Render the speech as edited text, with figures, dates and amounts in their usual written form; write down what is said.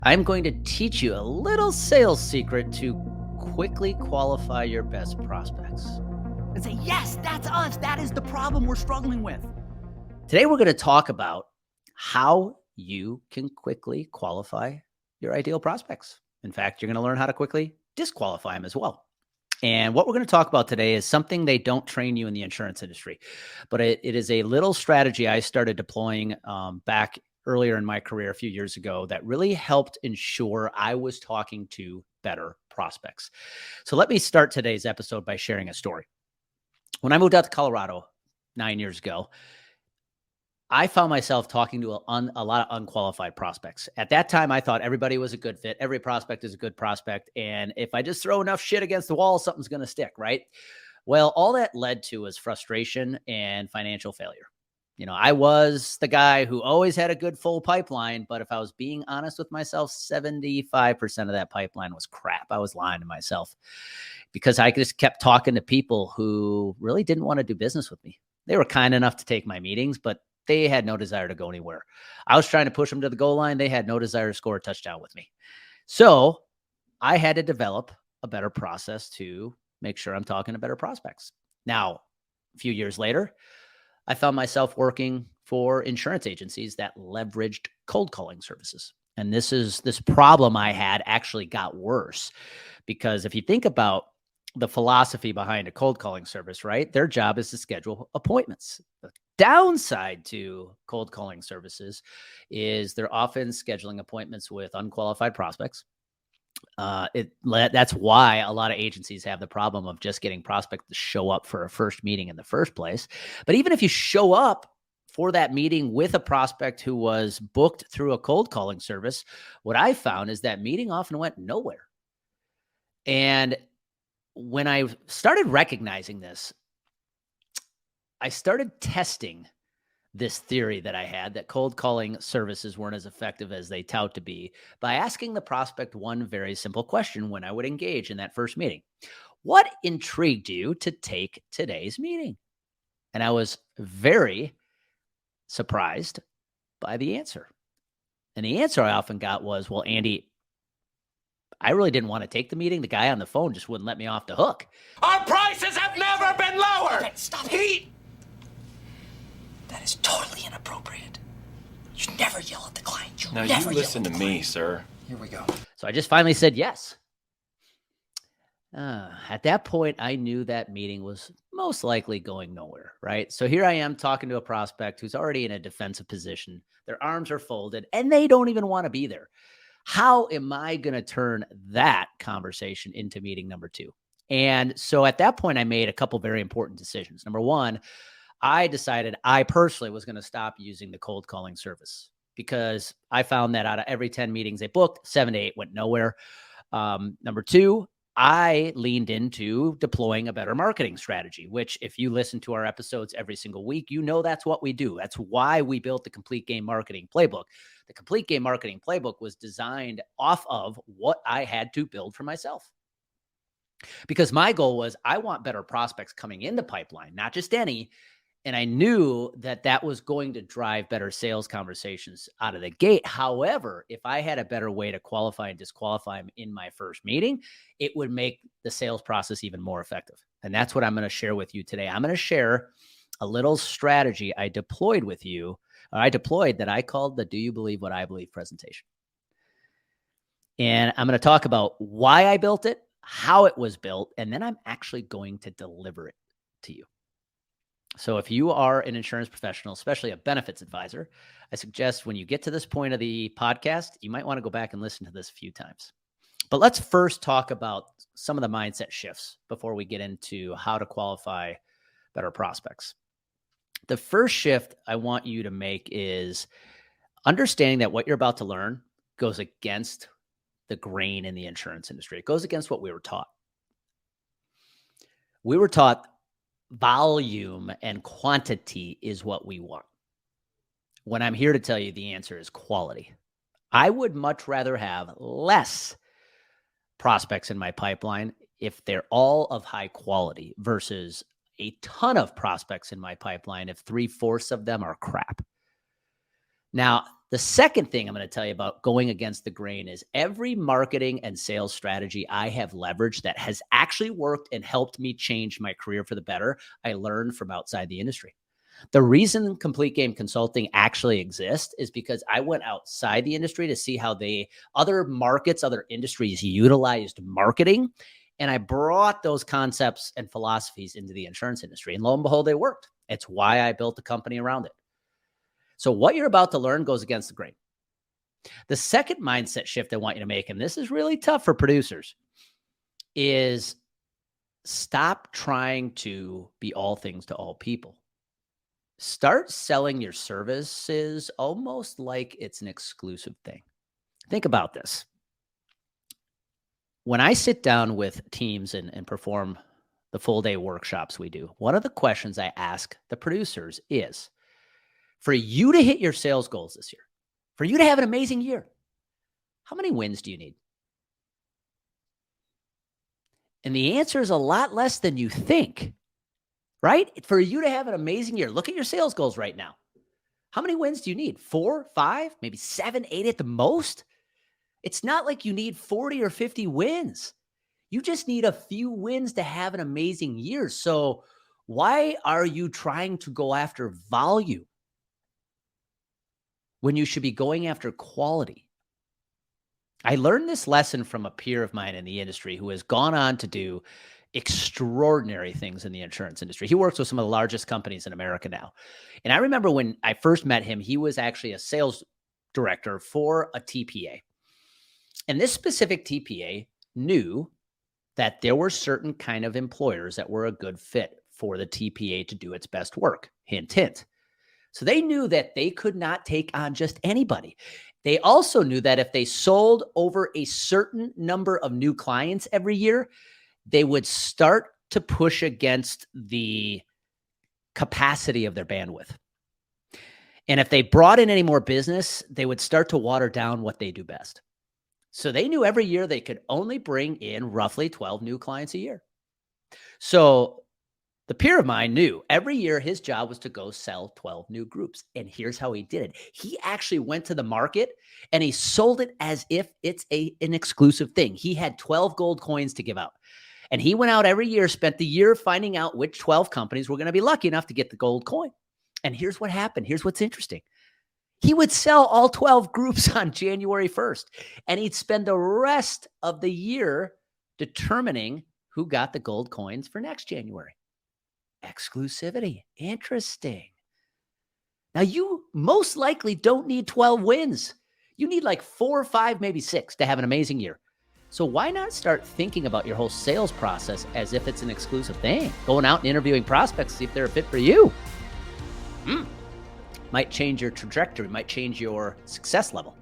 I'm going to teach you a little sales secret to quickly qualify your best prospects. And say, yes, that's us. That is the problem we're struggling with. Today, we're going to talk about how you can quickly qualify your ideal prospects. In fact, you're going to learn how to quickly disqualify them as well. And what we're going to talk about today is something they don't train you in the insurance industry, but it is a little strategy I started deploying back earlier in my career a few years ago that really helped ensure I was talking to better prospects. So let me start today's episode by sharing a story. When I moved out to Colorado 9 years ago, I found myself talking to a lot of unqualified prospects. At that time, I thought everybody was a good fit. Every prospect is a good prospect. And if I just throw enough shit against the wall, something's going to stick, right? Well, all that led to was frustration and financial failure. I was the guy who always had a good full pipeline, but if I was being honest with myself, 75% of that pipeline was crap. I was lying to myself because I just kept talking to people who really didn't want to do business with me. They were kind enough to take my meetings, but they had no desire to go anywhere. I was trying to push them to the goal line. They had no desire to score a touchdown with me. So I had to develop a better process to make sure I'm talking to better prospects. Now, a few years later, I found myself working for insurance agencies that leveraged cold calling services. And this problem I had actually got worse because if you think about the philosophy behind a cold calling service, right? Their job is to schedule appointments. The downside to cold calling services is they're often scheduling appointments with unqualified prospects. That's why a lot of agencies have the problem of just getting prospects to show up for a first meeting in the first place. But even if you show up for that meeting with a prospect who was booked through a cold calling service, what I found is that meeting often went nowhere. And when I started recognizing this, I started testing this theory that I had that cold calling services weren't as effective as they tout to be by asking the prospect one very simple question when I would engage in that first meeting. What intrigued you to take today's meeting? And I was very surprised by the answer. And the answer I often got was, well, Andy, I really didn't want to take the meeting. The guy on the phone just wouldn't let me off the hook. Our prices have never been lower. Stop it. That is totally inappropriate. You never yell at the client. Now you listen to me, sir. Here we go. So I just finally said yes. At that point, I knew that meeting was most likely going nowhere, right? So here I am talking to a prospect who's already in a defensive position. Their arms are folded and they don't even want to be there. How am I going to turn that conversation into meeting number 2? And so at that point, I made a couple very important decisions. Number one, I decided I personally was going to stop using the cold calling service because I found that out of every 10 meetings they booked, 7 to 8 went nowhere. Number two, I leaned into deploying a better marketing strategy, which if you listen to our episodes every single week, you know that's what we do. That's why we built the Complete Game Marketing Playbook. The Complete Game Marketing Playbook was designed off of what I had to build for myself. Because my goal was I want better prospects coming in the pipeline, not just any. And I knew that that was going to drive better sales conversations out of the gate. However, if I had a better way to qualify and disqualify them in my first meeting, it would make the sales process even more effective. And that's what I'm going to share with you today. I'm going to share a little strategy I deployed with you. That I called the Do You Believe What I Believe presentation. And I'm going to talk about why I built it, how it was built, and then I'm actually going to deliver it to you. So if you are an insurance professional, especially a benefits advisor, I suggest when you get to this point of the podcast, you might want to go back and listen to this a few times. But let's first talk about some of the mindset shifts before we get into how to qualify better prospects. The first shift I want you to make is understanding that what you're about to learn goes against the grain in the insurance industry. It goes against what we were taught. We were taught volume and quantity is what we want. When I'm here to tell you the answer is quality. I would much rather have less prospects in my pipeline if they're all of high quality versus a ton of prospects in my pipeline if 3/4 of them are crap. Now, The second thing I'm going to tell you about going against the grain is every marketing and sales strategy I have leveraged that has actually worked and helped me change my career for the better, I learned from outside the industry. The reason Complete Game Consulting actually exists is because I went outside the industry to see how other markets, other industries utilized marketing. And I brought those concepts and philosophies into the insurance industry. And lo and behold, they worked. It's why I built a company around it. So what you're about to learn goes against the grain. The second mindset shift I want you to make, and this is really tough for producers, is stop trying to be all things to all people. Start selling your services almost like it's an exclusive thing. Think about this. When I sit down with teams and perform the full day workshops we do, one of the questions I ask the producers is, for you to hit your sales goals this year, for you to have an amazing year, how many wins do you need? And the answer is a lot less than you think, right? For you to have an amazing year, look at your sales goals right now. How many wins do you need? 4, 5, maybe 7, 8 at the most? It's not like you need 40 or 50 wins. You just need a few wins to have an amazing year. So why are you trying to go after volume when you should be going after quality? I learned this lesson from a peer of mine in the industry who has gone on to do extraordinary things in the insurance industry. He works with some of the largest companies in America now. And I remember when I first met him, he was actually a sales director for a TPA. And this specific TPA knew that there were certain kind of employers that were a good fit for the TPA to do its best work. Hint, hint. So they knew that they could not take on just anybody. They also knew that if they sold over a certain number of new clients every year, they would start to push against the capacity of their bandwidth. And if they brought in any more business, they would start to water down what they do best. So they knew every year they could only bring in roughly 12 new clients a year. So the peer of mine knew every year his job was to go sell 12 new groups. And here's how he did it. He actually went to the market and he sold it as if it's an exclusive thing. He had 12 gold coins to give out. And he went out every year, spent the year finding out which 12 companies were going to be lucky enough to get the gold coin. And here's what happened. Here's what's interesting. He would sell all 12 groups on January 1st, and he'd spend the rest of the year determining who got the gold coins for next January. Exclusivity. Interesting. Now, you most likely don't need 12 wins. You need like 4 or 5, maybe 6 to have an amazing year. So why not start thinking about your whole sales process as if it's an exclusive thing? Going out and interviewing prospects, see if they're a fit for you. Might change your trajectory, might change your success level.